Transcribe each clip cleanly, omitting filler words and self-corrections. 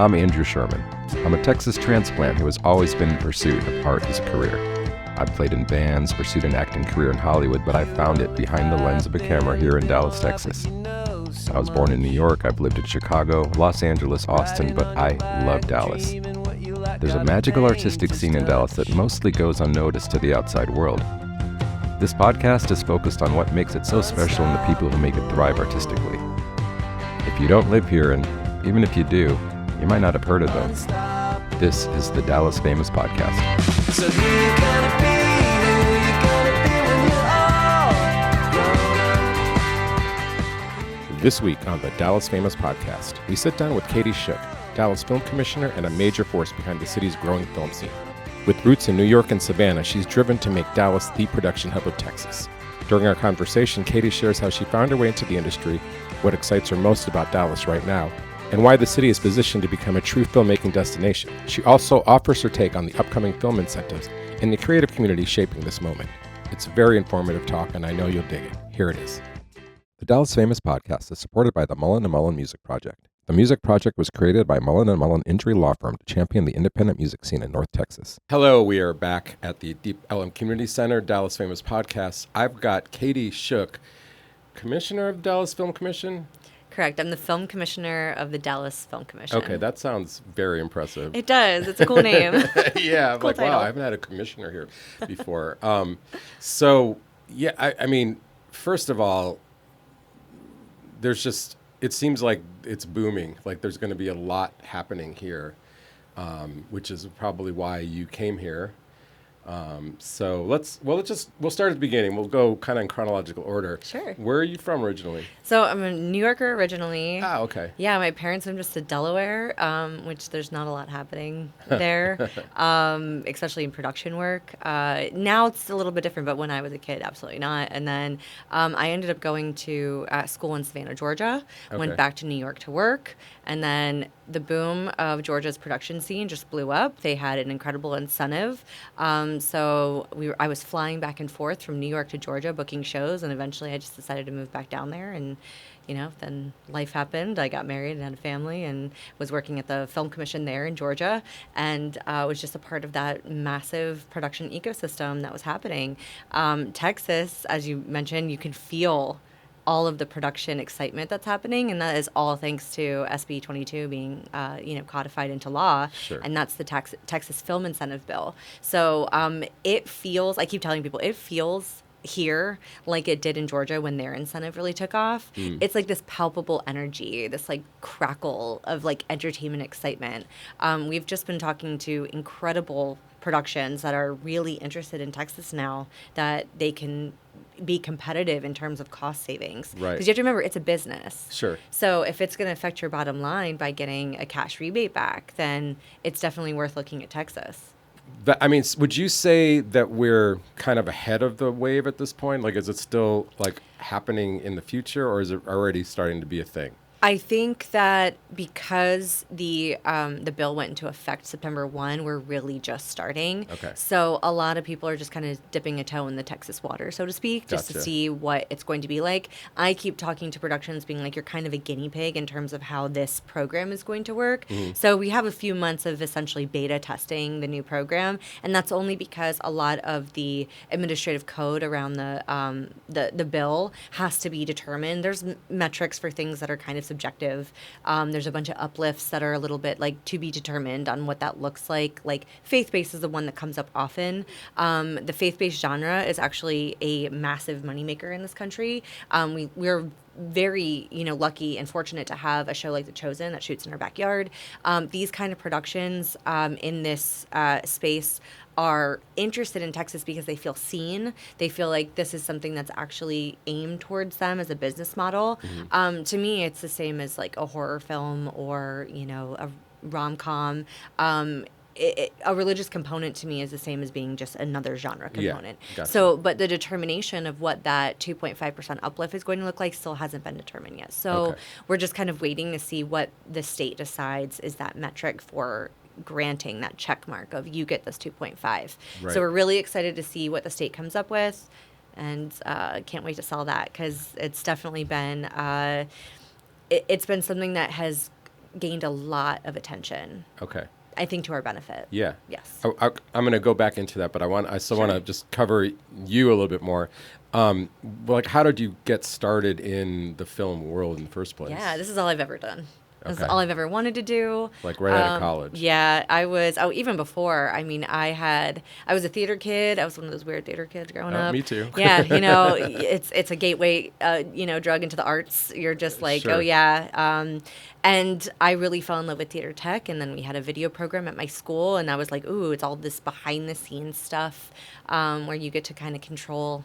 I'm Andrew Sherman. I'm a Texas transplant who has always been in pursuit of art as a career. I've played in bands, pursued an acting career in Hollywood, but I found it behind the lens of a camera here in Dallas, Texas. I was born in New York. I've lived in Chicago, Los Angeles, Austin, but I love Dallas. There's a magical artistic scene in Dallas that mostly goes unnoticed to the outside world. This podcast is focused on what makes it so special and the people who make it thrive artistically. If you don't live here, and even if you do, you might not have heard of them. This is the Dallas Famous Podcast. So who you gonna be? Who you gonna be when you're all? This week on the Dallas Famous Podcast, we sit down with Katie Shuck, Dallas Film Commissioner and a major force behind the city's growing film scene. With roots in New York and Savannah, she's driven to make Dallas the production hub of Texas. During our conversation, Katie shares how she found her way into the industry, what excites her most about Dallas right now, and why the city is positioned to become a true filmmaking destination. She also offers her take on the upcoming film incentives and the creative community shaping this moment. It's a very informative talk, and I know you'll dig it. Here it is. The Dallas Famous Podcast is supported by the Mullen & Mullen Music Project. The Music Project was created by Mullen & Mullen Injury Law Firm to champion the independent music scene in North Texas. Hello, we are back at the Deep Ellum Community Center, Dallas Famous Podcast. I've got Katie Shuck, Commissioner of the Dallas Film Commission. Correct. I'm the film commissioner of the Dallas Film Commission. Okay, that sounds very impressive. It does. It's a cool name. Yeah, I'm cool like, title. wow, I haven't had a commissioner here before. So, yeah, I mean, first of all, there's just, it seems like it's booming. Like there's going to be a lot happening here, which is probably why you came here. So we'll start at the beginning. We'll go kind of in chronological order. Sure. Where are you from originally? So I'm a New Yorker originally. Ah, okay. Yeah, my parents moved us to Delaware, which there's not a lot happening there, especially in production work. Now it's a little bit different, but when I was a kid, absolutely not. And then I ended up going to school in Savannah, Georgia, went back to New York to work, and then the boom of Georgia's production scene just blew up. They had an incredible incentive. So I was flying back and forth from New York to Georgia, booking shows, and eventually I just decided to move back down there. And, you know, then life happened. I got married and had a family and was working at the Film Commission there in Georgia, and was just a part of that massive production ecosystem that was happening. Texas, as you mentioned, you can feel all of the production excitement that's happening, and that is all thanks to SB 22 being, codified into law. Sure. And that's the Texas Film Incentive Bill. So it feels, I keep telling people, it feels here like it did in Georgia when their incentive really took off. It's like this palpable energy, this like crackle of like entertainment excitement. We've just been talking to incredible productions that are really interested in Texas now, that they can be competitive in terms of cost savings. Right. Because you have to remember, it's a business. Sure. So if it's going to affect your bottom line by getting a cash rebate back, then it's definitely worth looking at Texas. I mean, would you say that we're kind of ahead of the wave at this point? Like, is it still like happening in the future, or is it already starting to be a thing? I think that because the bill went into effect September 1, we're really just starting. Okay. So a lot of people are just kind of dipping a toe in the Texas water, so to speak, just to see what it's going to be like. I keep talking to productions being like, you're kind of a guinea pig in terms of how this program is going to work. Mm-hmm. So we have a few months of essentially beta testing the new program, and that's only because a lot of the administrative code around the bill has to be determined. There's metrics for things that are kind of subjective. There's a bunch of uplifts that are a little bit like to be determined on what that looks like. Like faith-based is the one that comes up often. The faith-based genre is actually a massive moneymaker in this country. We're very, lucky and fortunate to have a show like The Chosen that shoots in our backyard. These kind of productions in this space are interested in Texas because they feel seen. They feel like this is something that's actually aimed towards them as a business model. Mm-hmm. To me, it's the same as like a horror film or, a rom-com. A religious component to me is the same as being just another genre component. Yeah, gotcha. So, but the determination of what that 2.5% uplift is going to look like still hasn't been determined yet. So we're just kind of waiting to see what the state decides is that metric for granting that check mark of you get this 2.5. Right. So we're really excited to see what the state comes up with, and can't wait to sell that because it's definitely been it's been something that has gained a lot of attention. Okay. I think to our benefit. Yeah. Yes. I'm going to go back into that, but I still want to just cover you a little bit more. Like, how did you get started in the film world in the first place? Yeah, this is all I've ever done. This is Okay. all I've ever wanted to do. Like right out of college. Yeah, I was. Oh, even before. I mean, I was a theater kid. I was one of those weird theater kids growing up. Me too. Yeah, it's a gateway, drug into the arts. You're just like, Sure. oh yeah. And I really fell in love with theater tech. And then we had a video program at my school, and I was like, ooh, it's all this behind the scenes stuff where you get to kind of control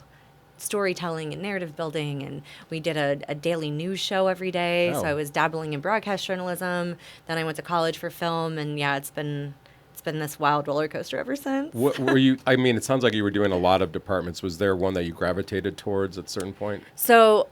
storytelling and narrative building, and we did a daily news show every day. Oh. So I was dabbling in broadcast journalism. Then I went to college for film, and yeah, it's been this wild roller coaster ever since. What were you? I mean, it sounds like you were doing a lot of departments. Was there one that you gravitated towards at a certain point? So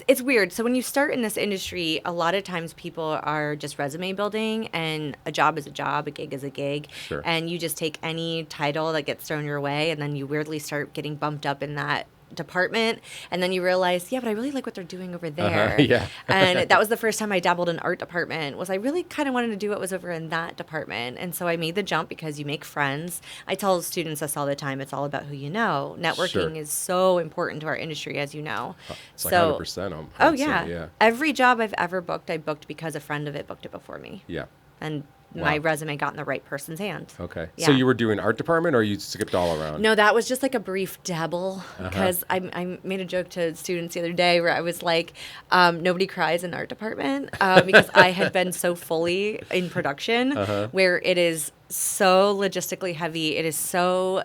it's weird. So when you start in this industry, a lot of times people are just resume building, and a job is a job, a gig is a gig. Sure. And you just take any title that gets thrown your way, and then you weirdly start getting bumped up in that department, and then you realize, yeah, but I really like what they're doing over there. Yeah. And that was the first time I dabbled in art department, was I really kind of wanted to do what was over in that department. And so I made the jump because you make friends. I tell students this all the time. It's all about who you know. Networking Sure. is so important to our industry, as you know. It's like 100%. Oh, yeah. Every job I've ever booked, I booked because a friend of it booked it before me. Yeah. And Wow. my resume got in the right person's hand. Okay. Yeah. So you were doing art department, or you skipped all around? No, that was just like a brief dabble, because I made a joke to students the other day where I was like, nobody cries in art department, because I had been so fully in production where it is so logistically heavy. It is so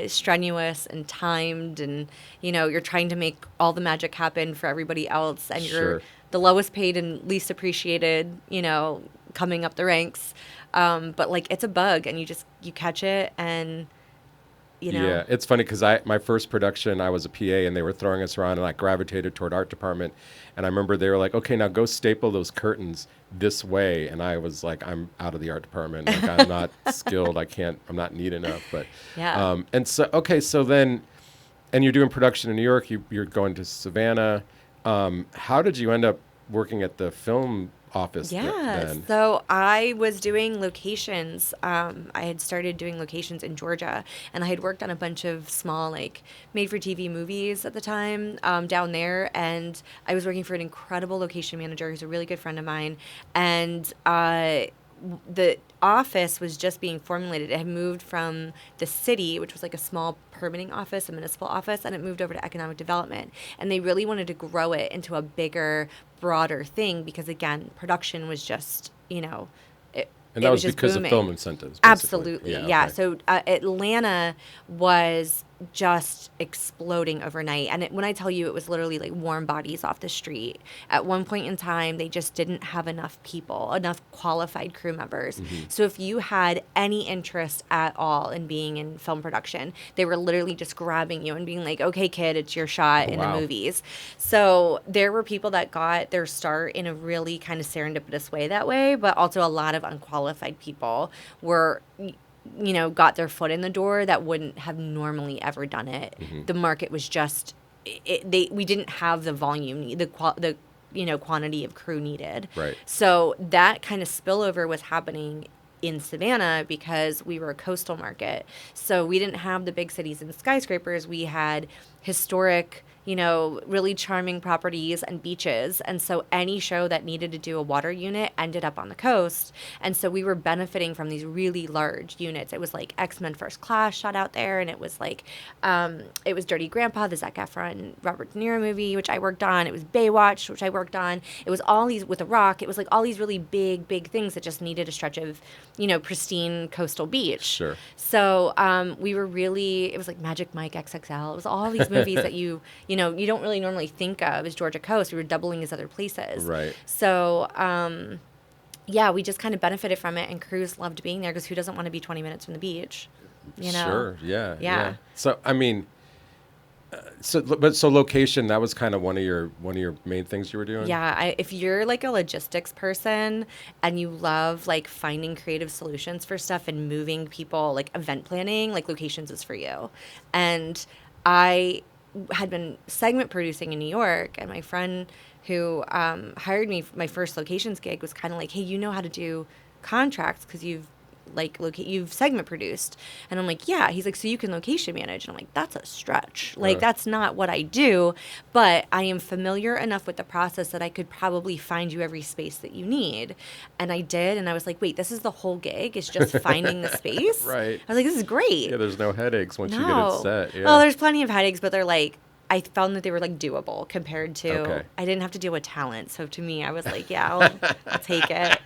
strenuous and timed, and, you're trying to make all the magic happen for everybody else, and Sure. you're the lowest paid and least appreciated, coming up the ranks. But like, it's a bug, and you catch it, and Yeah, it's funny because my first production, I was a PA, and they were throwing us around, and I gravitated toward art department. And I remember they were like, okay, now go staple those curtains this way. And I was like, I'm out of the art department. Like, I'm not skilled. I'm not neat enough. But Yeah. And so, okay, so then, and you're doing production in New York, you're going to Savannah. How did you end up working at the film office then? So I was doing locations. I had started doing locations in Georgia, and I had worked on a bunch of small, like, made-for-TV movies at the time down there, and I was working for an incredible location manager who's a really good friend of mine, and the office was just being formulated. It had moved from the city, which was like a small permitting office, a municipal office, and it moved over to economic development. And they really wanted to grow it into a bigger, broader thing because, again, production was just, And that was because booming. of film incentives, basically. Absolutely, yeah. Okay. So Atlanta was just exploding overnight. And when I tell you, it was literally like warm bodies off the street. At one point in time, they just didn't have enough people, enough qualified crew members. Mm-hmm. So if you had any interest at all in being in film production, they were literally just grabbing you and being like, okay, kid, it's your shot in the movies. So there were people that got their start in a really kind of serendipitous way that way, but also a lot of unqualified people were got their foot in the door that wouldn't have normally ever done it. Mm-hmm. The market was just, we didn't have the volume, the quantity of crew needed. Right. So that kind of spillover was happening in Savannah because we were a coastal market. So we didn't have the big cities and skyscrapers. We had historic, really charming properties and beaches. And so any show that needed to do a water unit ended up on the coast. And so we were benefiting from these really large units. It was like X-Men First Class shot out there. And it was like, it was Dirty Grandpa, the Zac Efron, Robert De Niro movie, which I worked on. It was Baywatch, which I worked on. It was all these, with The Rock, it was like all these really big things that just needed a stretch of, pristine coastal beach. Sure. So we were really, it was like Magic Mike XXL. It was all these movies that you don't really normally think of as Georgia coast. We were doubling as other places. Right. So, we just kind of benefited from it, and crews loved being there because who doesn't want to be 20 minutes from the beach? Sure. Yeah. Yeah. So, I mean, so location, that was kind of one of your main things you were doing? Yeah, if you're like a logistics person and you love like finding creative solutions for stuff and moving people, like event planning, like locations is for you. And I had been segment producing in New York, and my friend who hired me for my first locations gig was kind of like, hey, you know how to do contracts because you've you've segment produced. And I'm like, yeah. He's like, so you can location manage. And I'm like, that's a stretch. Like, that's not what I do, but I am familiar enough with the process that I could probably find you every space that you need. And I did. And I was like, wait, this is the whole gig. It's just finding the space. Right. I was like, this is great. Yeah, there's no headaches once you get it set. Yeah. Well, there's plenty of headaches, but they're like, I found that they were like doable compared to, I didn't have to deal with talent. So to me, I was like, yeah, I'll take it.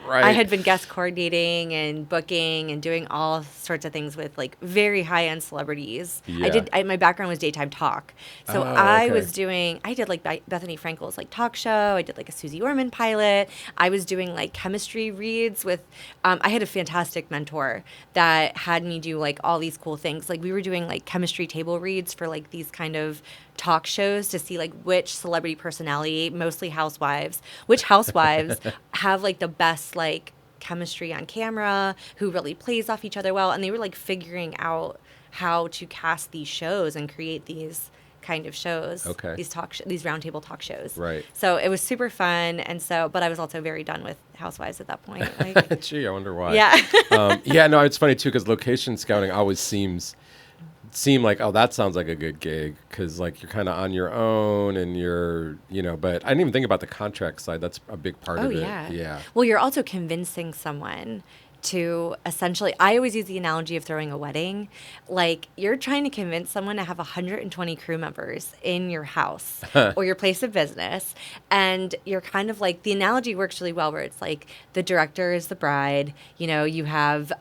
Right. I had been guest coordinating and booking and doing all sorts of things with like very high-end celebrities. Yeah. My background was daytime talk. So I did like Bethany Frankel's like talk show. I did like a Susie Orman pilot. I was doing like chemistry reads with, I had a fantastic mentor that had me do like all these cool things. Like we were doing like chemistry table reads for like these kind of talk shows to see like which celebrity personality, mostly housewives, which housewives have like the best like chemistry on camera, who really plays off each other well. And they were like figuring out how to cast these shows and create these kind of shows, these these roundtable talk shows. Right. So it was super fun. And so, but I was also very done with housewives at that point. Like, gee, I wonder why. Yeah. Yeah, no, it's funny too, because location scouting always seem like, oh, that sounds like a good gig, because like you're kind of on your own and you're, but I didn't even think about the contract side. That's a big part of it. Yeah. Well, you're also convincing someone to essentially, I always use the analogy of throwing a wedding. Like you're trying to convince someone to have 120 crew members in your house or your place of business. And you're kind of like, the analogy works really well where it's like the director is the bride, you have,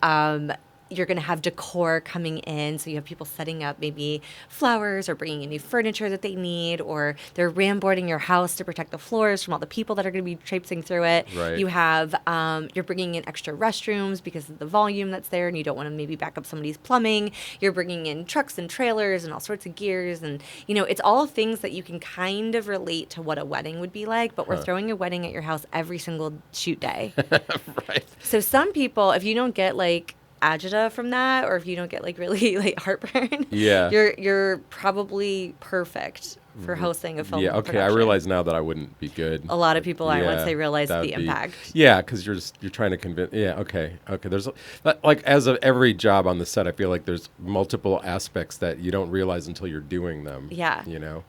you're going to have decor coming in. So you have people setting up maybe flowers or bringing in new furniture that they need, or they're ramboarding your house to protect the floors from all the people that are going to be traipsing through it. Right. You have, you're bringing in extra restrooms because of the volume that's there and you don't want to maybe back up somebody's plumbing. You're bringing in trucks and trailers and all sorts of gears. And, it's all things that you can kind of relate to what a wedding would be like, but we're throwing a wedding at your house every single shoot day. Right. So some people, if you don't get like agita from that, or if you don't get like really like heartburn, you're probably perfect for hosting a film production. I realize now that I wouldn't be good. A lot of people aren't once they realize the impact. Yeah, because you're trying to convince. Yeah, okay. There's like, as of every job on the set, I feel like there's multiple aspects that you don't realize until you're doing them. Yeah,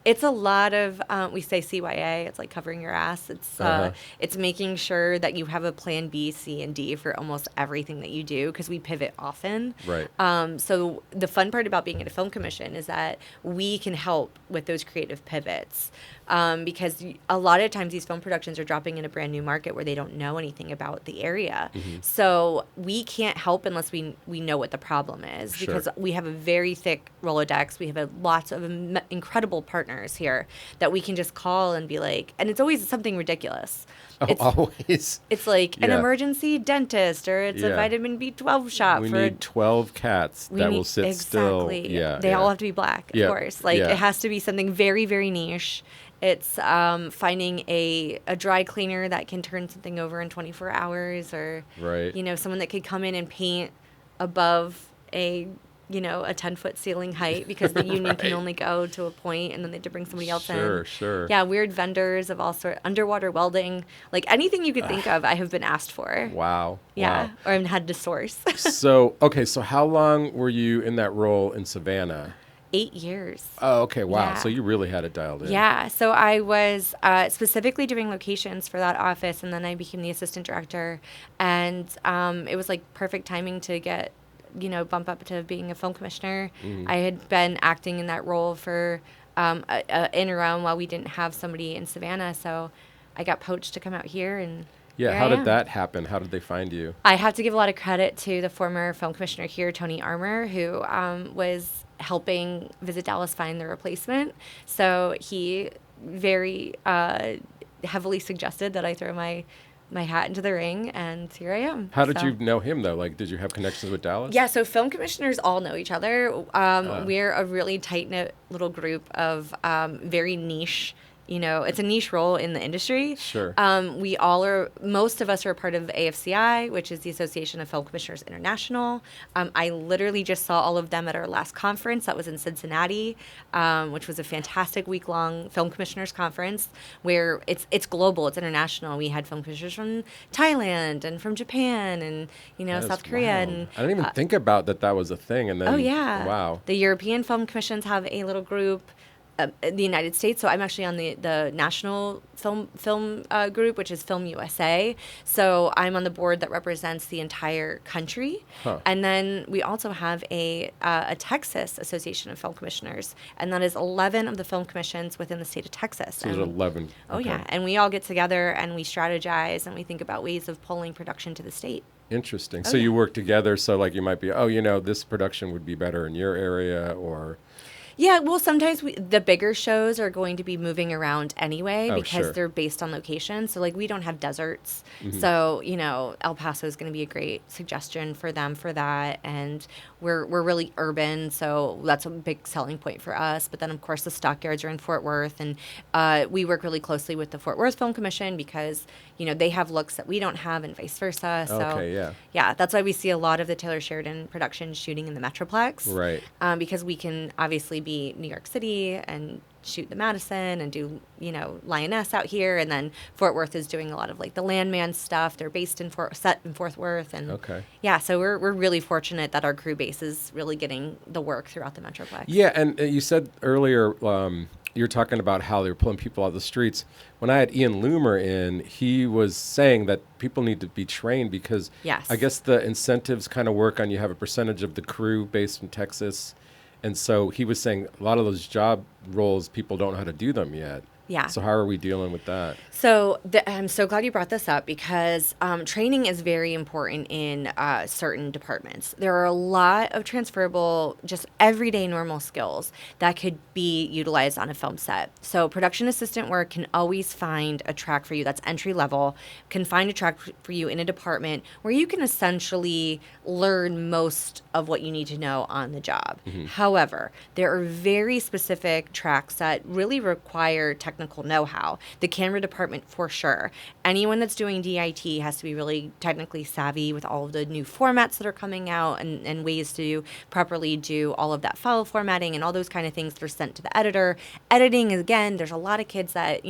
it's a lot of we say CYA. It's like covering your ass. It's making sure that you have a plan B, C, and D for almost everything that you do, because we pivot often. Right. So the fun part about being at a film commission is that we can help with those creative pivots, because a lot of times these film productions are dropping in a brand new market where they don't know anything about the area. Mm-hmm. So we can't help unless we know what the problem is, because we have a very thick Rolodex. We have lots of incredible partners here that we can just call and be like, and it's always something ridiculous. Always. It's like an emergency dentist, or it's a vitamin B12 shop. We need 12 cats that will sit still. Yeah, they all have to be black, of course. Like it has to be something very, very niche. It's finding a dry cleaner that can turn something over in 24 hours, or someone that could come in and paint above a 10-foot ceiling height, because the union can only go to a point, and then they have to bring somebody else in. Sure. Yeah, weird vendors of all sorts, underwater welding, like anything you could think of, I have been asked for. Wow. Yeah, wow. Or I've had to source. So how long were you in that role in Savannah? 8 years. Oh, okay. Wow. Yeah. So you really had it dialed in. Yeah. So I was specifically doing locations for that office, and then I became the assistant director, and it was like perfect timing to get bump up to being a film commissioner. Mm-hmm. I had been acting in that role for an interim while we didn't have somebody in Savannah, so I got poached to come out here. And how did that happen? How did they find you? I have to give a lot of credit to the former film commissioner here, Tony Armour, who was helping Visit Dallas find the replacement. So he very heavily suggested that I throw my hat into the ring, and here I am. How did you know him, though? Like, did you have connections with Dallas? Yeah, so film commissioners all know each other. We're a really tight-knit little group of very niche it's a niche role in the industry. Sure. Most of us are a part of AFCI, which is the Association of Film Commissioners International. I literally just saw all of them at our last conference that was in Cincinnati, which was a fantastic week-long film commissioners conference where it's global, it's international. We had film commissioners from Thailand and from Japan and, South Korea. Wild. And I didn't even think about that was a thing. And then, oh, yeah. Wow. The European film commissions have a little group. The United States, so I'm actually on the national film group, which is Film USA. So I'm on the board that represents the entire country. Huh. And then we also have a Texas Association of Film Commissioners, and that is 11 of the film commissions within the state of Texas. So there's 11. Oh, okay. yeah. And we all get together and we strategize and we think about ways of pulling production to the state. Interesting. Oh, so yeah. you work together. So like you might be, this production would be better in your area or... Yeah, well, sometimes the bigger shows are going to be moving around anyway because sure. they're based on location. So, like, we don't have deserts. Mm-hmm. So, El Paso is going to be a great suggestion for them for that. And we're really urban, so that's a big selling point for us. But then, of course, the stockyards are in Fort Worth. And we work really closely with the Fort Worth Film Commission because, they have looks that we don't have and vice versa. So, okay, yeah. Yeah, that's why we see a lot of the Taylor Sheridan productions shooting in the Metroplex. Right. Because we can obviously be New York City and shoot the Madison and do, Lioness out here. And then Fort Worth is doing a lot of like the Landman stuff. They're based in set in Fort Worth. And okay. Yeah, so we're really fortunate that our crew base is really getting the work throughout the Metroplex. Yeah, and you said earlier you're talking about how they're pulling people out of the streets. When I had Ian Loomer in, he was saying that people need to be trained because yes. I guess the incentives kind of work on you have a percentage of the crew based in Texas. And so he was saying a lot of those job roles, people don't know how to do them yet. Yeah. So how are we dealing with that? So I'm so glad you brought this up because training is very important in certain departments. There are a lot of transferable, just everyday normal skills that could be utilized on a film set. So production assistant work can always find a track for you that's entry level, can find a track for you in a department where you can essentially learn most of what you need to know on the job. Mm-hmm. However, there are very specific tracks that really require technical know-how. The camera department, for sure. Anyone that's doing DIT has to be really technically savvy with all of the new formats that are coming out and ways to properly do all of that file formatting and all those kind of things that are sent to the editor. Editing, again, there's a lot of kids that,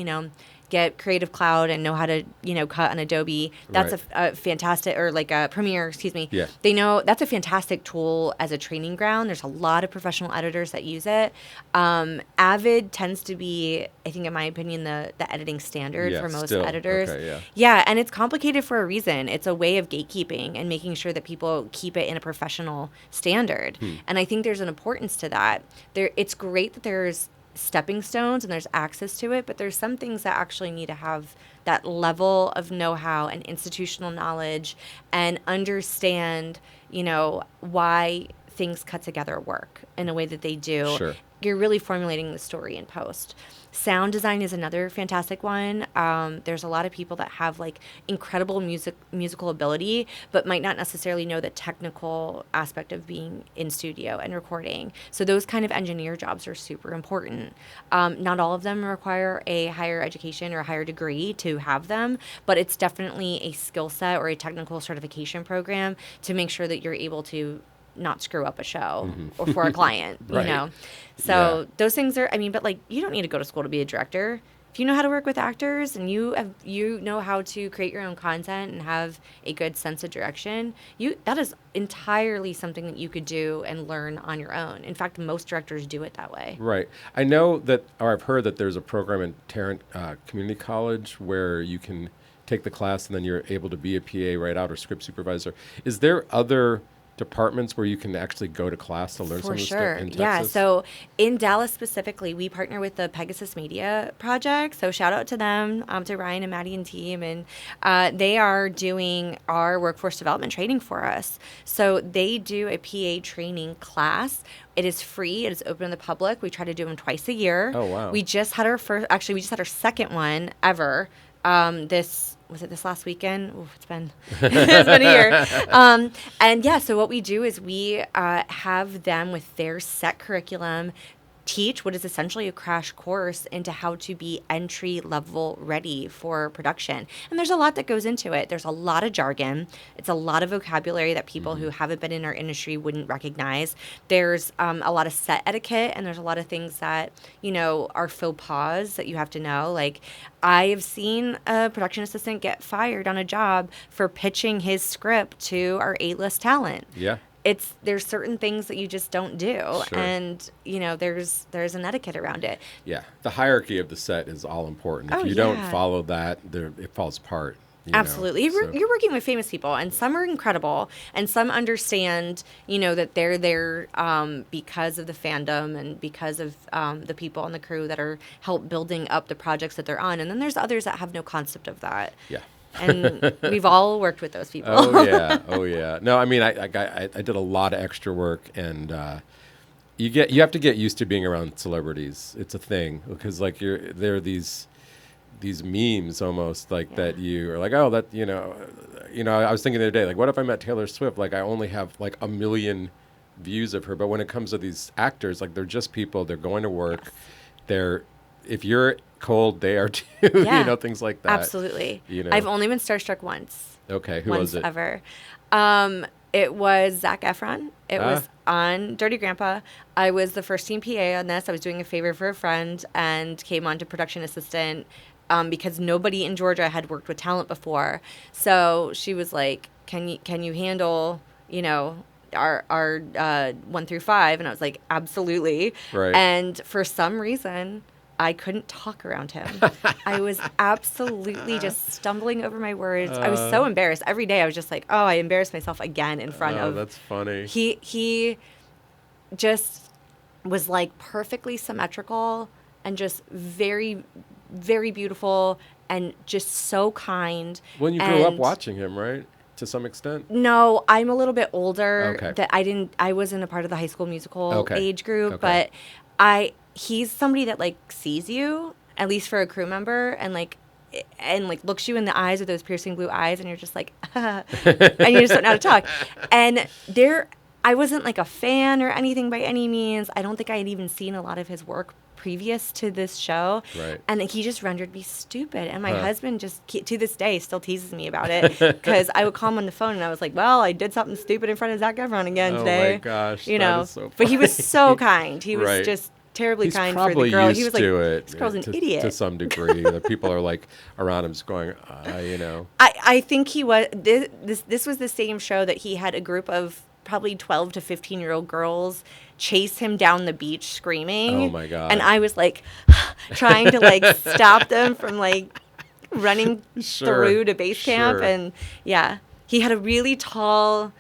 get Creative Cloud and know how to, cut on Adobe. That's right. a fantastic, or like a Premiere, excuse me. Yeah. They know that's a fantastic tool as a training ground. There's a lot of professional editors that use it. Avid tends to be, I think, in my opinion, the editing standard for most editors. Okay, yeah. Yeah, and it's complicated for a reason. It's a way of gatekeeping and making sure that people keep it in a professional standard. And I think there's an importance to that. It's great that there's stepping stones and there's access to it, but there's some things that actually need to have that level of know-how and institutional knowledge and understand, why things cut together work in a way that they do. Sure. You're really formulating the story in post. Sound design is another fantastic one. There's a lot of people that have like incredible musical ability, but might not necessarily know the technical aspect of being in studio and recording. So those kind of engineer jobs are super important. Not all of them require a higher education or a higher degree to have them, but it's definitely a skill set or a technical certification program to make sure that you're able to not screw up a show or for a client, Right. So those things are, but like, you don't need to go to school to be a director. If you know how to work with actors and you know how to create your own content and have a good sense of direction, that is entirely something that you could do and learn on your own. In fact, most directors do it that way. Right. I know that, or I've heard that there's a program in Tarrant Community College where you can take the class and then you're able to be a PA right out or script supervisor. Is there other departments where you can actually go to class to learn some of this stuff in Texas? Yeah, so in Dallas specifically, we partner with the Pegasus Media Project. So shout out to them, to Ryan and Maddie and team. And they are doing our workforce development training for us. So they do a PA training class. It is free. It is open to the public. We try to do them twice a year. Oh, wow. We just had our second one ever. Was it this last weekend? Ooh, it's been a year. And yeah, so what we do is we have them with their set curriculum teach what is essentially a crash course into how to be entry level ready for production. And there's a lot that goes into it. There's a lot of jargon. It's a lot of vocabulary that people who haven't been in our industry wouldn't recognize. There's a lot of set etiquette, and there's a lot of things that, are faux pas that you have to know. Like, I have seen a production assistant get fired on a job for pitching his script to our A-list talent. Yeah. There's certain things that you just don't do, Sure. and there's an etiquette around it. Yeah, the hierarchy of the set is all important. If you don't follow that, it falls apart. Absolutely. You're working with famous people, and some are incredible, and some understand, that they're there because of the fandom and because of the people on the crew that are help building up the projects that they're on. And then there's others that have no concept of that. Yeah. And we've all worked with those people. Oh yeah. No, I mean, I did a lot of extra work, and you have to get used to being around celebrities. It's a thing, because like there are these memes almost like that you are like, oh, that I was thinking the other day, like, what if I met Taylor Swift? Like, I only have like 1 million views of her, but when it comes to these actors, like, they're just people. They're going to work. Yes. If you're cold, they are too. Yeah. Things like that. Absolutely. I've only been starstruck once. Okay, who was it? Once ever. It was Zac Efron. It was on Dirty Grandpa. I was the first team PA on this. I was doing a favor for a friend and came on to production assistant because nobody in Georgia had worked with talent before. So she was like, "Can you handle our 1 through 5?" And I was like, "Absolutely." Right. And for some reason, I couldn't talk around him. I was absolutely just stumbling over my words. I was so embarrassed. Every day I was just like, oh, I embarrassed myself again in front of... Oh, that's funny. He just was like perfectly symmetrical and just very, very beautiful and just so kind. Well, you grew up watching him, right? To some extent? No, I'm a little bit older. Okay. That I wasn't a part of the High School Musical age group, Okay. but he's somebody that like sees you, at least for a crew member, and looks you in the eyes with those piercing blue eyes, and you're just like, and you just don't know how to talk. And I wasn't like a fan or anything by any means. I don't think I had even seen a lot of his work previous to this show. Right. And he just rendered me stupid. And my husband just, to this day, still teases me about it, because I would call him on the phone and I was like, well, I did something stupid in front of Zac Efron again today. Oh my gosh, that is so funny. But he was so kind. He was Right. just terribly He's kind for the girl. He was like, this girl's an idiot. To some degree. The people are like around him just going, I think he was, this was the same show that he had a group of probably 12 to 15-year-old girls chase him down the beach screaming. Oh my God. And I was like trying to like stop them from like running through to base camp. And yeah, he had a really tall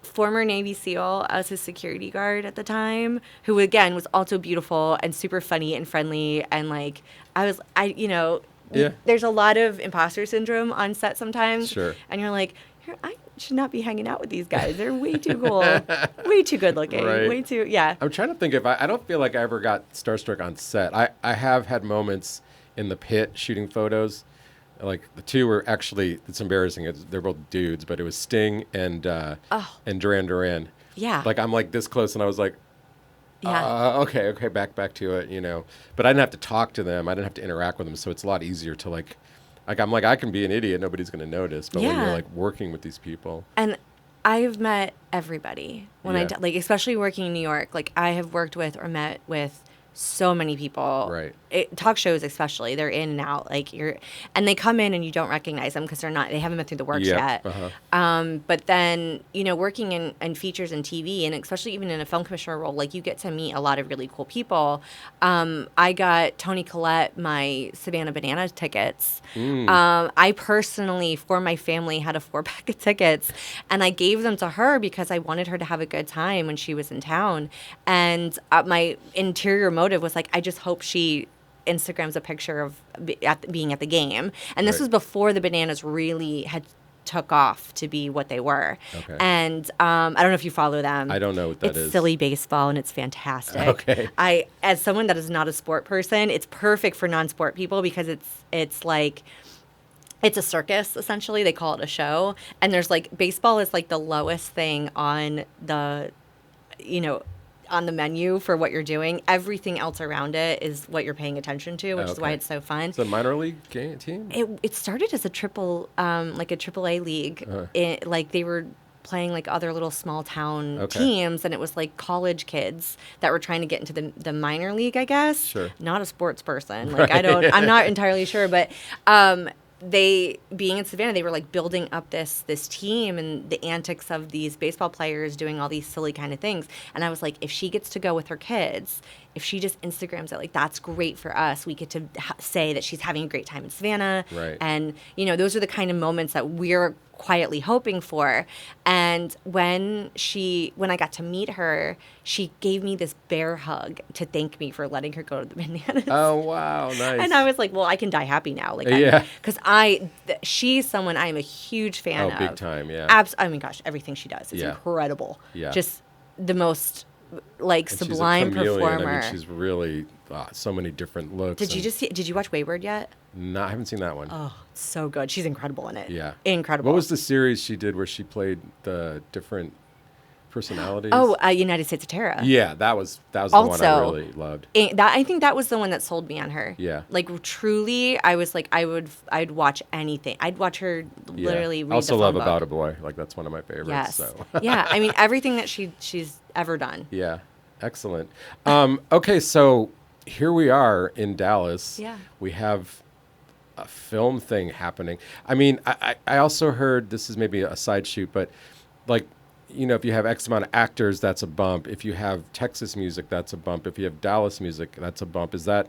former Navy SEAL as his security guard at the time, who again was also beautiful and super funny and friendly. And like, there's a lot of imposter syndrome on set sometimes. Sure. And you're like, I should not be hanging out with these guys. They're way too cool, way too good looking, Right. way too, yeah. I'm trying to think if I don't feel like I ever got starstruck on set. I have had moments in the pit shooting photos. Like the two were actually, it's embarrassing. They're both dudes, but it was Sting and Duran Duran. Yeah. Like I'm like this close, and I was like, okay, back to it, But I didn't have to talk to them. I didn't have to interact with them, so it's a lot easier to like I'm like, I can be an idiot. Nobody's going to notice. But when you're like working with these people. And I've met everybody when especially working in New York. Like I have worked with or met with so many people. Right. Talk shows especially, they're in and out. And they come in and you don't recognize them because they haven't been through the works yet. But then, working in features and TV, and especially even in a film commissioner role, like you get to meet a lot of really cool people. I got Toni Collette my Savannah Banana tickets. I personally, for my family, had a 4-pack of tickets, and I gave them to her because I wanted her to have a good time when she was in town. And my interior motive was like, I just hope she Instagrams a picture of being at the game. And this was before the bananas really had took off to be what they were. Okay. And I don't know if you follow them. I don't know what that is. It's silly baseball, and it's fantastic. Okay. As someone that is not a sport person, it's perfect for non-sport people because it's like, it's a circus, essentially. They call it a show. And there's like, baseball is like the lowest thing on the, on the menu for what you're doing. Everything else around it is what you're paying attention to, which is why it's so fun. It's a minor league team? It started as a AAA league. Like they were playing like other little small town teams, and it was like college kids that were trying to get into the minor league, I guess. Sure. Not a sports person. Like I'm not entirely sure, but they, being in Savannah, they were like building up this team and the antics of these baseball players doing all these silly kind of things. And I was like, if she gets to go with her kids, if she just Instagrams it, like that's great for us. We get to say that she's having a great time in Savannah. Right. And, those are the kind of moments that we're quietly hoping for. And when I got to meet her, she gave me this bear hug to thank me for letting her go to the Bananas. Oh, wow. Nice. And I was like, well, I can die happy now. Like, because she's someone I am a huge fan of. Oh, big time, yeah. I mean, gosh, everything she does is incredible. Yeah. Just the most sublime she's a chameleon. performer. I mean, she's really so many different looks. Did you watch Wayward yet? No, I haven't seen that one. Oh, so good. She's incredible in it. Yeah. Incredible. What was the series she did where she played the different personalities? Oh, United States of Terror. Yeah, that was the one I really loved. I think that was the one that sold me on her. Yeah. Like truly, I was like, I'd watch anything. I'd watch her literally read I also the love phone About book. a Boy. Like that's one of my favorites. Yes. So. Yeah. I mean, everything that she's ever done. Yeah. Excellent. Okay, so here we are in Dallas. Yeah. We have a film thing happening. I mean, I also heard, this is maybe a side shoot, but like, if you have X amount of actors, that's a bump. If you have Texas music, that's a bump. If you have Dallas music, that's a bump. Is that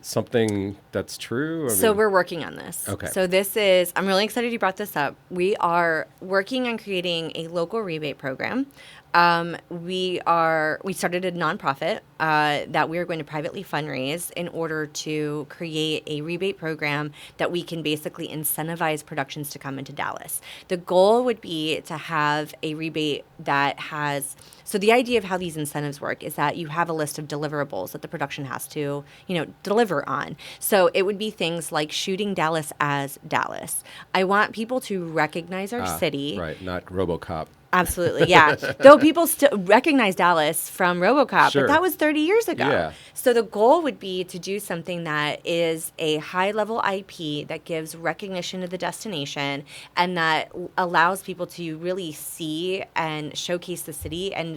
something that's true? We're working on this. Okay. So I'm really excited you brought this up. We are working on creating a local rebate program. We started a nonprofit that we are going to privately fundraise in order to create a rebate program that we can basically incentivize productions to come into Dallas. The goal would be to have a rebate that has, so the idea of how these incentives work is that you have a list of deliverables that the production has to, deliver on. So it would be things like shooting Dallas as Dallas. I want people to recognize our city. Right, not RoboCop. Absolutely, yeah. Though people still recognize Dallas from RoboCop, Sure. but that was 30 years ago. Yeah. So the goal would be to do something that is a high-level IP that gives recognition to the destination and that allows people to really see and showcase the city and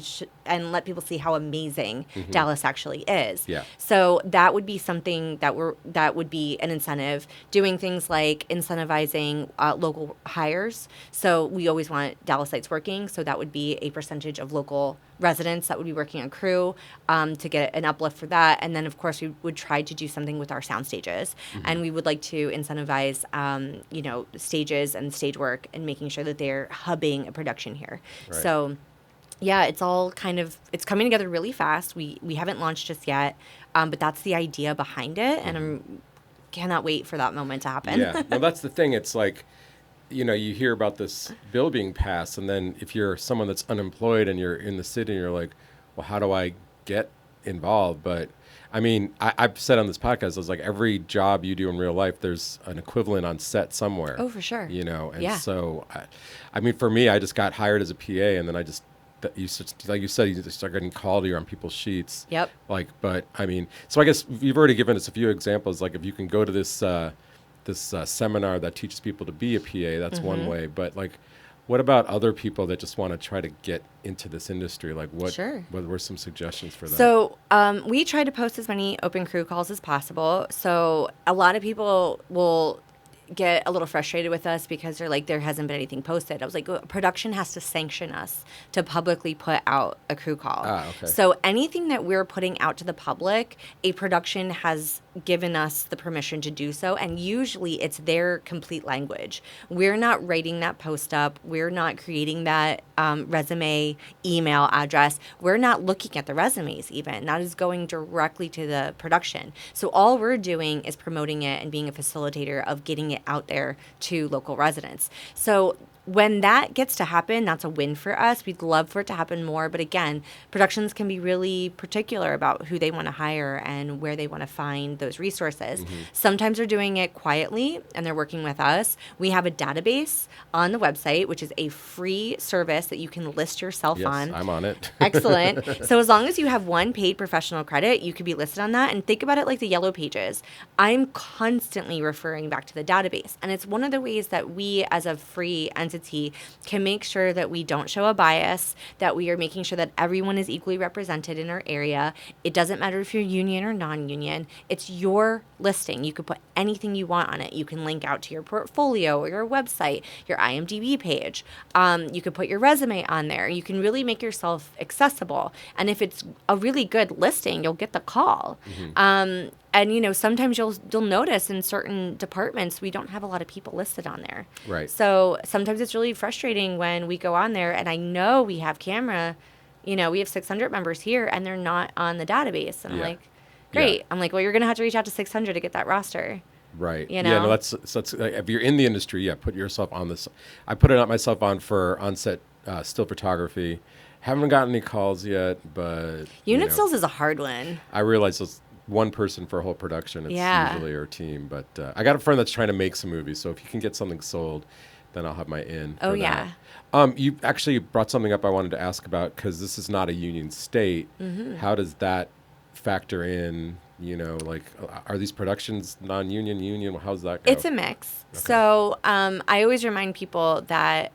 let people see how amazing Dallas actually is. Yeah. So that would be something that would be an incentive. Doing things like incentivizing local hires. So we always want Dallasites working. So that would be a percentage of local residents that would be working on crew to get an uplift for that. And then, of course, we would try to do something with our sound stages. And we would like to incentivize, stages and stage work and making sure that they're hubbing a production here. Right. So, yeah, it's all it's coming together really fast. We haven't launched just yet, but that's the idea behind it. And I cannot wait for that moment to happen. Yeah. Well, that's the thing. It's like, you hear about this bill being passed, and then if you're someone that's unemployed and you're in the city and you're like, well, how do I get involved? But I mean, I've said on this podcast, I was like, every job you do in real life, there's an equivalent on set somewhere. Oh, for sure. And so, I mean, for me, I just got hired as a PA, and then I just, like you said, you just start getting called on people's sheets. Yep. But I mean, so I guess you've already given us a few examples. Like if you can go to this seminar that teaches people to be a PA, that's one way. But like, what about other people that just want to try to get into this industry? Like what were some suggestions for that? So we try to post as many open crew calls as possible. So a lot of people will get a little frustrated with us because they're like, there hasn't been anything posted. I was like, production has to sanction us to publicly put out a crew call. Okay. So anything that we're putting out to the public, a production has given us the permission to do so, and usually it's their complete language. We're not writing that post up. We're not creating that resume email address. We're not looking at the resumes even. That is going directly to the production. So all we're doing is promoting it and being a facilitator of getting it out there to local residents. So when that gets to happen, that's a win for us. We'd love for it to happen more. But again, productions can be really particular about who they want to hire and where they want to find those resources. Sometimes they're doing it quietly and they're working with us. We have a database on the website, which is a free service that you can list yourself on. Yes, I'm on it. Excellent. So as long as you have one paid professional credit, you could be listed on that. And think about it like the yellow pages. I'm constantly referring back to the database. And it's one of the ways that we as a free entity can make sure that we don't show a bias, that we are making sure that everyone is equally represented in our area. It doesn't matter if you're union or non-union. It's your listing. You could put anything you want on it. You can link out to your portfolio or your website, your IMDb page. You could put your resume on there. You can really make yourself accessible. And if it's a really good listing, you'll get the call. And, you know, sometimes you'll notice in certain departments, we don't have a lot of people listed on there. Right. So sometimes it's really frustrating when we go on there and I know we have camera, you know, we have 600 members here and they're not on the database. And I'm like, great. I'm like, well, you're going to have to reach out to 600 to get that roster. Right. You know? Yeah, no, that's if you're in the industry, put yourself on this. I put it myself on for on-set still photography. Haven't gotten any calls yet, but... Unit stills is a hard one. I realize it's one person for a whole production. It's usually our team. But I got a friend that's trying to make some movies, so if you can get something sold, then I'll have my in. Oh, yeah. You actually brought something up I wanted to ask about, because this is not a union state. How does that factor in? You know, like, are these productions non-union, union? How's that go? It's a mix. Okay. So I always remind people that,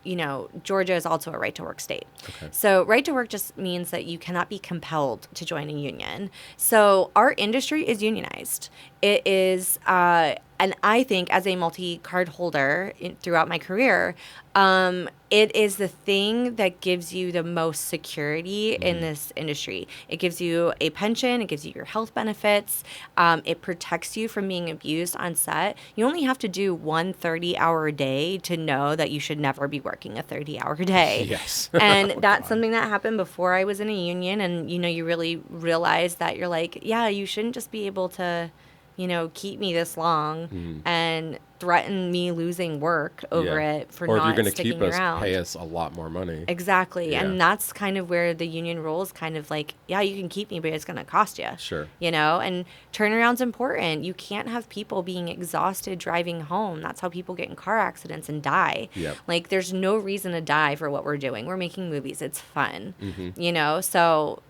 you know, Georgia is also a right-to-work state. Okay. So right-to-work just means that you cannot be compelled to join a union. So our industry is unionized. It is, and I think as a multi-card holder throughout my career, it is the thing that gives you the most security in this industry. It gives you a pension. It gives you your health benefits. It protects you from being abused on set. You only have to do one 30-hour day to know that you should never be working a 30-hour day. Yes. And that's something that happened before I was in a union. And, you know, you really realize that you're like, yeah, you shouldn't just be able to, you know, keep me this long and threaten me losing work over it for or not if you're sticking keep us, around. pay us a lot more money. Exactly. Yeah. And that's kind of where the union role is kind of like, yeah, you can keep me, but it's going to cost you. Sure. You know, and turnaround's important. You can't have people being exhausted driving home. That's how people get in car accidents and die. Yep. Like, there's no reason to die for what we're doing. We're making movies. It's fun. You know, so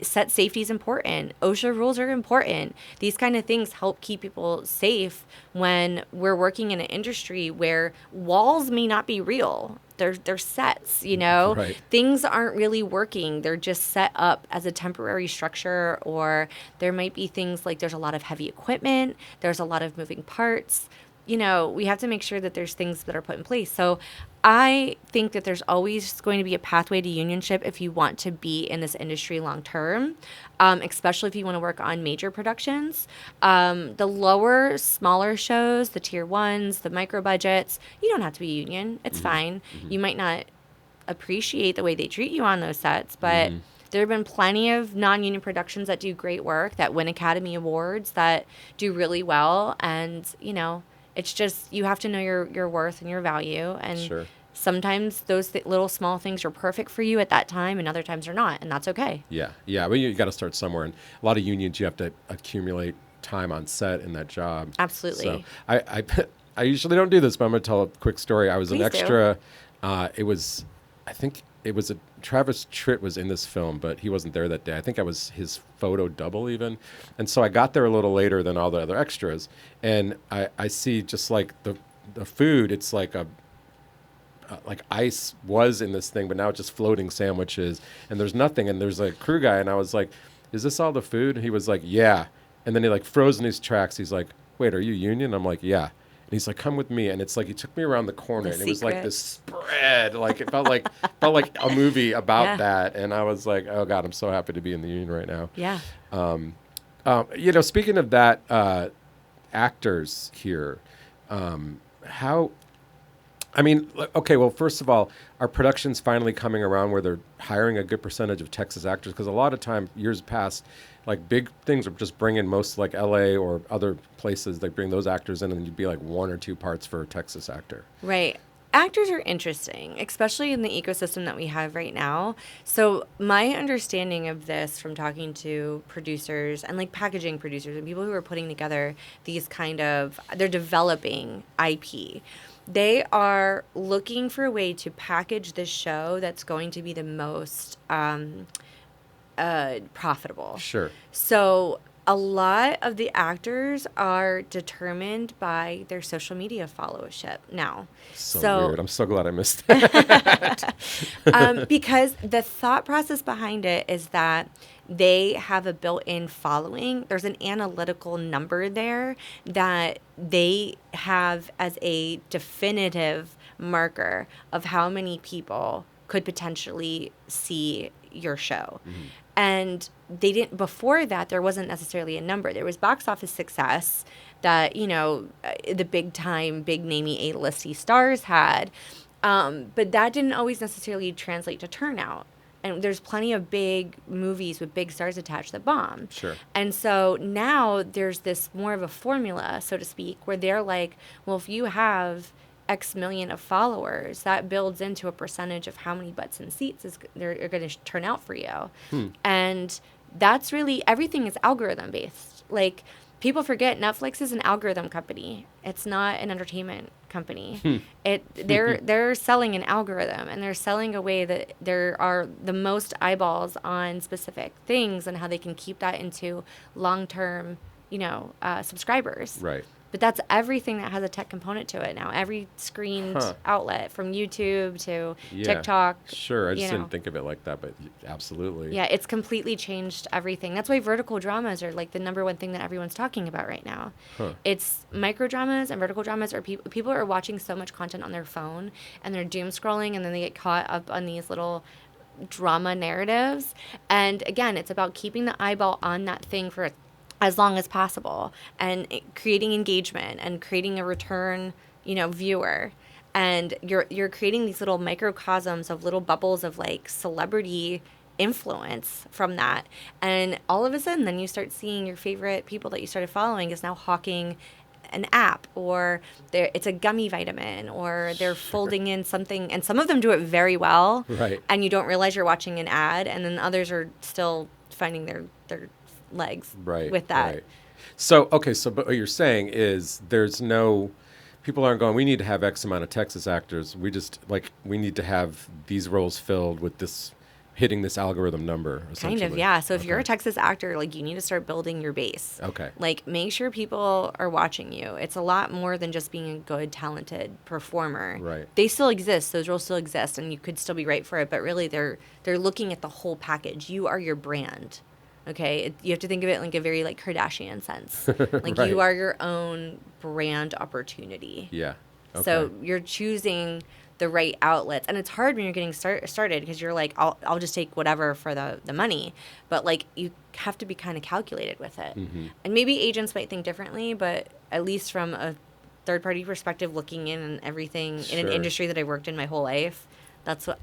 set safety is important. OSHA rules are important. These kind of things help keep people safe when we're working in an industry where walls may not be real. They're sets, you know? Right. Things aren't really working. They're just set up as a temporary structure, or there might be things like there's a lot of heavy equipment. There's a lot of moving parts. You know, we have to make sure that there's things that are put in place. So I think that there's always going to be a pathway to unionship if you want to be in this industry long term, especially if you want to work on major productions. The lower, smaller shows, the tier ones, the micro budgets, you don't have to be union. It's fine. You might not appreciate the way they treat you on those sets, but there have been plenty of non-union productions that do great work, that win Academy Awards, that do really well. And, you know, it's just, you have to know your worth and your value. And sometimes those little small things are perfect for you at that time, and other times they're not, and that's okay. Yeah. Well, you got to start somewhere. And a lot of unions, you have to accumulate time on set in that job. Absolutely. So I usually don't do this, but I'm going to tell a quick story. I was an extra. Travis Tritt was in this film, but he wasn't there that day. I think I was his photo double even. And so I got there a little later than all the other extras. And I see just like the food, it's like like ice was in this thing, but now it's just floating sandwiches and there's nothing. And there's a crew guy. And I was like, is this all the food? And he was like, yeah. And then he like froze in his tracks. He's like, wait, are you union? I'm like, yeah. And he's like, come with me. And it's like, he took me around the corner and it was like this spread. Like it felt like a movie about that. And I was like, oh God, I'm so happy to be in the union right now. Yeah. You know, speaking of that, actors here, well, first of all, are productions finally coming around where they're hiring a good percentage of Texas actors? Because a lot of time, years past, like big things are just bringing most like LA or other places, they bring those actors in and you'd be like one or two parts for a Texas actor. Right. Actors are interesting, especially in the ecosystem that we have right now. So my understanding of this from talking to producers and like packaging producers and people who are putting together these they're developing IP. They are looking for a way to package this show that's going to be the most profitable. Sure. So a lot of the actors are determined by their social media followership now. So weird. I'm so glad I missed that. Because the thought process behind it is that they have a built-in following. There's an analytical number there that they have as a definitive marker of how many people could potentially see your show. Mm-hmm. And they didn't, before that, there wasn't necessarily a number. There was box office success that, the big time, big namey A-listy stars had. But that didn't always necessarily translate to turnout. And there's plenty of big movies with big stars attached that bomb. Sure. And so now there's this more of a formula, so to speak, where they're like, well, if you have X million of followers, that builds into a percentage of how many butts and seats are going to turn out for you. And that's really, everything is algorithm based. Like, people forget Netflix is an algorithm company. It's not an entertainment company. They're selling an algorithm, and they're selling a way that there are the most eyeballs on specific things and how they can keep that into long-term, subscribers. Right. But that's everything that has a tech component to it now. Every screened outlet, from YouTube to TikTok. Sure, I just didn't think of it like that, but absolutely. Yeah, it's completely changed everything. That's why vertical dramas are like the number one thing that everyone's talking about right now. It's micro dramas and vertical dramas, or people are watching so much content on their phone, and they're doom scrolling, and then they get caught up on these little drama narratives. And again, it's about keeping the eyeball on that thing for as long as possible, and creating engagement and creating a return, viewer. And you're creating these little microcosms of little bubbles of like celebrity influence from that. And all of a sudden, then you start seeing your favorite people that you started following is now hawking an app, or it's a gummy vitamin, or they're folding in something, and some of them do it very well. Right. And you don't realize you're watching an ad, and then others are still finding their legs with that. Right. So, okay, but what you're saying is people aren't going, we need to have X amount of Texas actors. We need to have these roles filled with this, hitting this algorithm number, essentially. Kind of, yeah. So if you're a Texas actor, like, you need to start building your base. Okay. Like, make sure people are watching you. It's a lot more than just being a good, talented performer. Right. They still exist. Those roles still exist, and you could still be right for it. But really, they're looking at the whole package. You are your brand. Okay, you have to think of it like a very like Kardashian sense. Like right. You are your own brand opportunity. Yeah. Okay. So you're choosing the right outlets, and it's hard when you're getting started because you're like, I'll just take whatever for the money, but like you have to be kind of calculated with it. Mm-hmm. And maybe agents might think differently, but at least from a third party perspective, looking in and everything in an industry that I worked in my whole life. That's how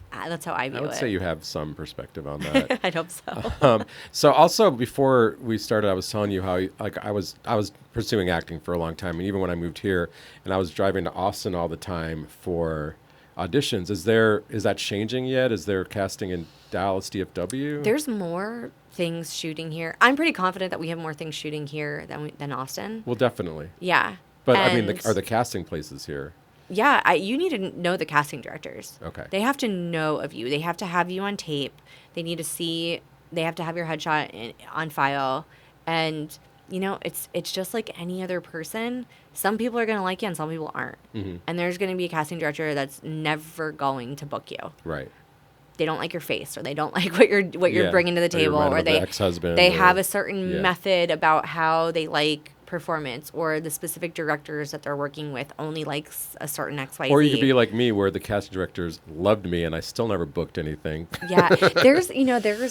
I view it. I would say you have some perspective on that. I'd hope so. So also before we started, I was telling you how like I was pursuing acting for a long time, and even when I moved here, and I was driving to Austin all the time for auditions. Is that changing yet? Is there casting in Dallas, DFW? There's more things shooting here. I'm pretty confident that we have more things shooting here than Austin. Well, definitely. Yeah. But I mean, are the casting places here? Yeah, you need to know the casting directors. Okay. They have to know of you. They have to have you on tape. They need to see. They have to have your headshot on file, and it's just like any other person. Some people are going to like you, and some people aren't. Mm-hmm. And there's going to be a casting director that's never going to book you. Right. They don't like your face, or they don't like what you're bringing to the table, or the ex-husband, they have a certain method about how they like performance, or the specific directors that they're working with only likes a certain XYZ. Or you could be like me, where the casting directors loved me and I still never booked anything. Yeah, there's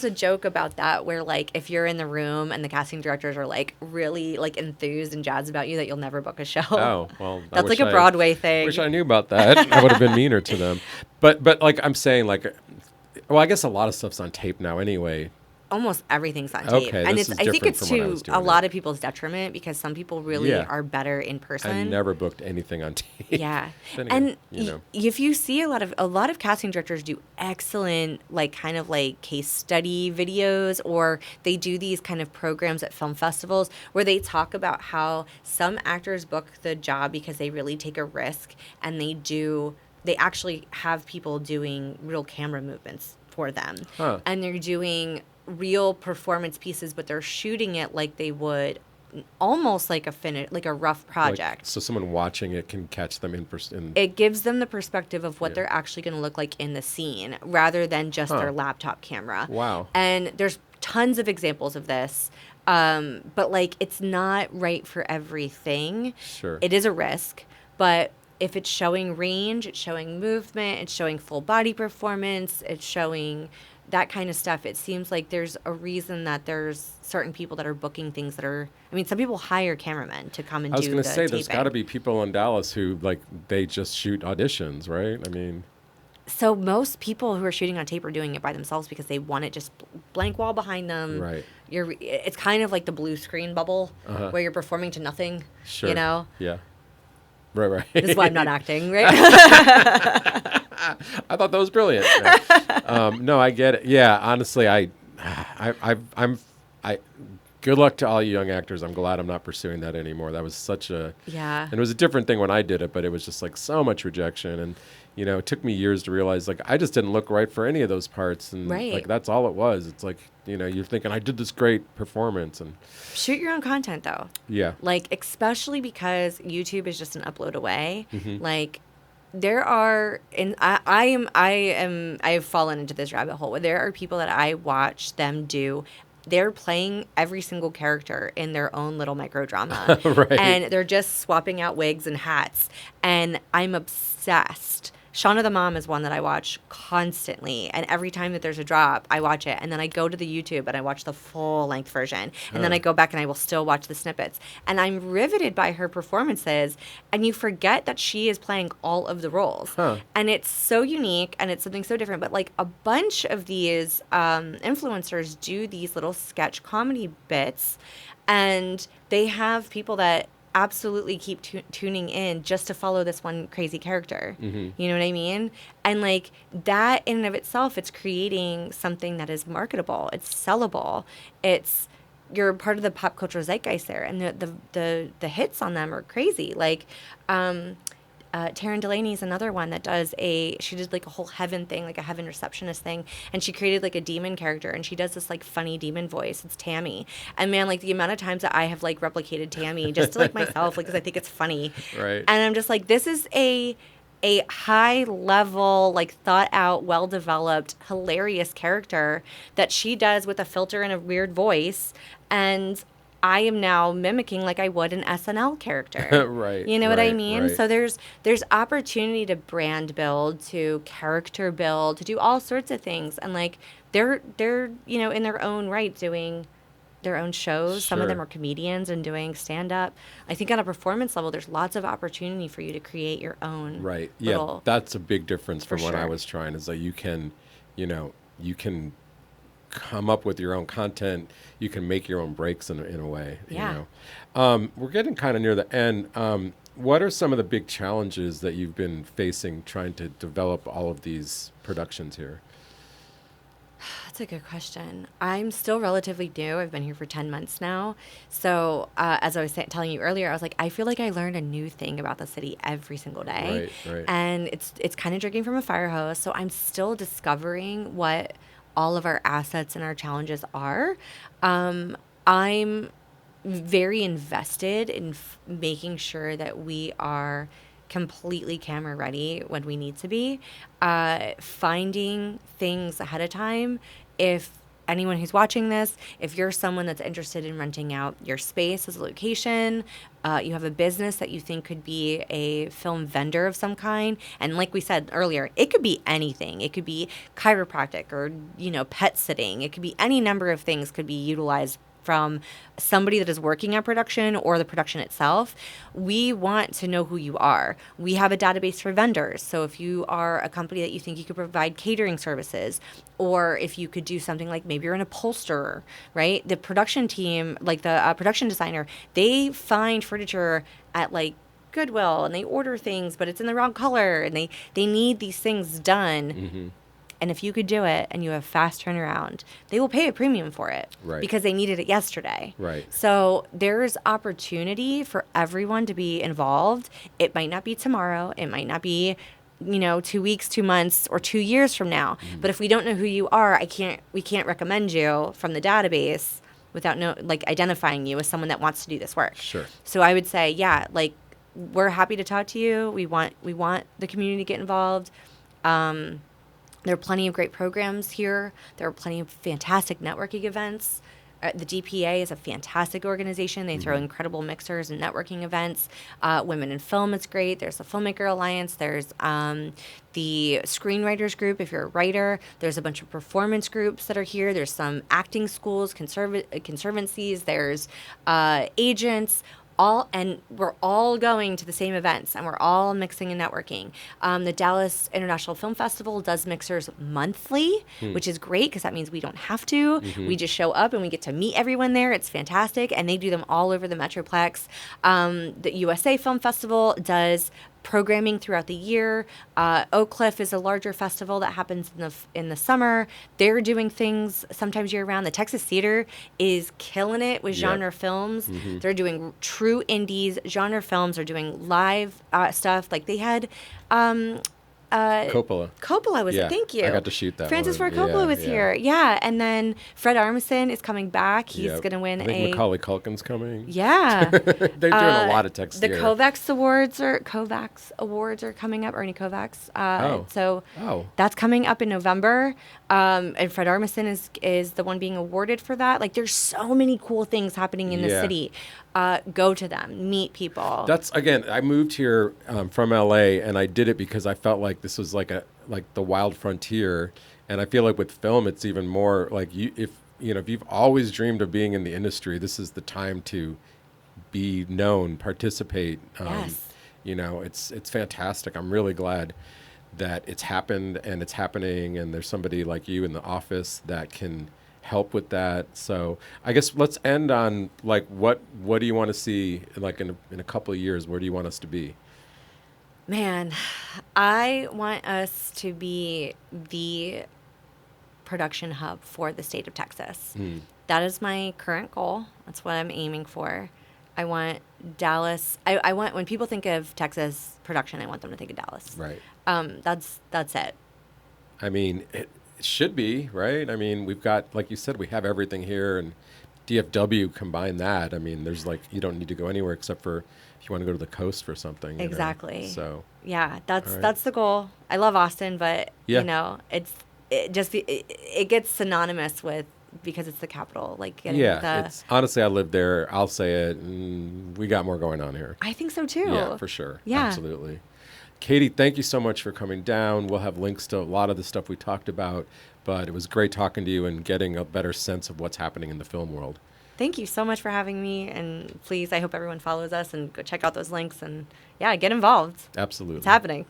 a joke about that where like if you're in the room and the casting directors are like really like enthused and jazzed about you, that you'll never book a show. Oh, well, that's like a Broadway thing. Wish I knew about that. I would have been meaner to them. But like I'm saying, like, well, I guess a lot of stuff's on tape now anyway. almost everything's on tape. Okay, and this it's is I think different it's from when I to was doing a lot it. of people's detriment because some people really Yeah. are better in person. I never booked anything on tape. Yeah. Then again, And if you see a lot of casting directors do excellent like kind of like case study videos, or they do these kind of programs at film festivals where they talk about how some actors book the job because they really take a risk, and they actually have people doing real camera movements for them. Huh. And they're doing real performance pieces, but they're shooting it like they would almost like a rough project. So someone watching it can catch them in person. It gives them the perspective of what they're actually going to look like in the scene rather than just their laptop camera. Wow. And there's tons of examples of this. But like, it's not right for everything. Sure. It is a risk, but if it's showing range, it's showing movement, it's showing full body performance, it's showing that kind of stuff, it seems like there's a reason that there's certain people that are booking things that are, I mean, some people hire cameramen to come and do the taping. I was going to say, there's got to be people in Dallas who, like, they just shoot auditions, right? I mean. So most people who are shooting on tape are doing it by themselves because they want it just blank wall behind them. Right. It's kind of like the blue screen bubble where you're performing to nothing, Sure. you know? Yeah. Right. This is why I'm not acting, right? I thought that was brilliant. No, I get it. Yeah, honestly, I'm. Good luck to all you young actors. I'm glad I'm not pursuing that anymore. That was such a. Yeah. And it was a different thing when I did it, but it was just like so much rejection, and it took me years to realize like I just didn't look right for any of those parts, and like that's all it was. It's like you're thinking I did this great performance, and shoot your own content though. Yeah. Like especially because YouTube is just an upload away. Like. There are, and I have fallen into this rabbit hole where there are people that I watch them do. They're playing every single character in their own little micro drama. Right. And they're just swapping out wigs and hats. And I'm obsessed. Shauna the Mom is one that I watch constantly. And every time that there's a drop, I watch it. And then I go to the YouTube and I watch the full length version. And then I go back and I will still watch the snippets. And I'm riveted by her performances. And you forget that she is playing all of the roles. And it's so unique and it's something so different. But like a bunch of these influencers do these little sketch comedy bits. And they have people that absolutely keep tuning in just to follow this one crazy character. You know what I mean? And like that in and of itself, it's creating something that is marketable. It's sellable. You're part of the pop cultural zeitgeist there, and the hits on them are crazy. Like Taryn Delaney is another one that she did like a whole heaven thing, like a heaven receptionist thing. And she created like a demon character, and she does this like funny demon voice. It's Tammy. And man, like the amount of times that I have like replicated Tammy just to like myself, like, cause I think it's funny. Right. And I'm just like, this is a high level, like thought out, well developed, hilarious character that she does with a filter and a weird voice. And I am now mimicking like I would an SNL character. Right. You know what I mean? Right. So there's opportunity to brand build, to character build, to do all sorts of things. And like they're in their own right doing their own shows. Some of them are comedians and doing stand up. I think on a performance level there's lots of opportunity for you to create your own. Right. Yeah, that's a big difference from what I was trying, is that you can come up with your own content. You can make your own breaks in a way. Yeah. We're getting kind of near the end. What are some of the big challenges that you've been facing trying to develop all of these productions here? That's a good question. I'm still relatively new. I've been here for 10 months now. So as I was telling you earlier, I was like, I feel like I learned a new thing about the city every single day. Right. And it's kind of drinking from a fire hose. So I'm still discovering what all of our assets and our challenges are. I'm very invested in making sure that we are completely camera ready when we need to be, finding things ahead of time. If anyone who's watching this, if you're someone that's interested in renting out your space as a location, you have a business that you think could be a film vendor of some kind, and like we said earlier, it could be anything. It could be chiropractic or pet sitting. It could be any number of things could be utilized from somebody that is working at production or the production itself. We want to know who you are. We have a database for vendors. So if you are a company that you think you could provide catering services, or if you could do something like maybe you're an upholsterer, right? The production team, like the production designer, they find furniture at like Goodwill and they order things, but it's in the wrong color and they need these things done. Mm-hmm. And if you could do it and you have fast turnaround, they will pay a premium for it because they needed it yesterday. Right. So there's opportunity for everyone to be involved. It might not be tomorrow. It might not be, 2 weeks, 2 months, or 2 years from now. Mm-hmm. But if we don't know who you are, we can't recommend you from the database without identifying you as someone that wants to do this work. Sure. So I would say, we're happy to talk to you. We want the community to get involved. There are plenty of great programs here. There are plenty of fantastic networking events. The DPA is a fantastic organization. They throw incredible mixers and networking events. Women in Film is great. There's the Filmmaker Alliance. There's the Screenwriters Group if you're a writer. There's a bunch of performance groups that are here. There's some acting schools, conservancies. There's agents. And we're all going to the same events, and we're all mixing and networking. The Dallas International Film Festival does mixers monthly, which is great because that means we don't have to. Mm-hmm. We just show up and we get to meet everyone there. It's fantastic, and they do them all over the Metroplex. The USA Film Festival does programming throughout the year. Oak Cliff is a larger festival that happens in the summer. They're doing things sometimes year round. The Texas Theater is killing it with genre films. Mm-hmm. They're doing true indies. Genre films are doing live stuff. Like they had Coppola. Coppola was it. Thank you. I got to shoot that Francis one. Ford Coppola was here. Yeah. And then Fred Armisen is coming back. He's going to win I think Macaulay Culkin's coming. Yeah. They're doing a lot of Texas theater. The Kovacs Awards are coming up. Ernie Kovacs. So that's coming up in November. And Fred Armisen is the one being awarded for that. Like there's so many cool things happening in the city. Go to them, meet people. That's again, I moved here from LA, and I did it because I felt like this was like the wild frontier, and I feel like with film, it's even more like if you've always dreamed of being in the industry, this is the time to be known, participate. Yes. It's fantastic. I'm really glad that it's happened and it's happening, and there's somebody like you in the office that can help with that. So I guess let's end on like what do you want to see like in a couple of years? Where do you want us to be? Man, I want us to be the production hub for the state of Texas. That is my current goal. That's what I'm aiming for. I want Dallas. I want, when people think of Texas production, I want them to think of Dallas. Right. That's it. I mean, it should be, right? I mean, we've got, like you said, we have everything here, and DFW, combine that. I mean, there's like, you don't need to go anywhere except for if you want to go to the coast for something. Exactly. So yeah, that's the goal. I love Austin, but it gets synonymous with, because it's the capital. Like it's honestly, I live there. I'll say it. We got more going on here. I think so too. Yeah, for sure. Yeah, absolutely. Katie, thank you so much for coming down. We'll have links to a lot of the stuff we talked about, but it was great talking to you and getting a better sense of what's happening in the film world. Thank you so much for having me, and please, I hope everyone follows us and go check out those links and get involved. Absolutely. It's happening.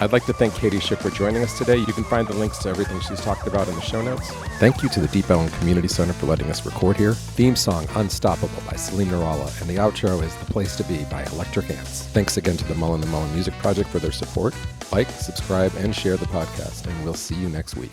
I'd like to thank Katie Shuck for joining us today. You can find the links to everything she's talked about in the show notes. Thank you to the Deep Ellum Community Center for letting us record here. Theme song Unstoppable by Celine Narala, and the outro is The Place to Be by Electric Ants. Thanks again to the Mullen & Mullen Music Project for their support. Like, subscribe, and share the podcast, and we'll see you next week.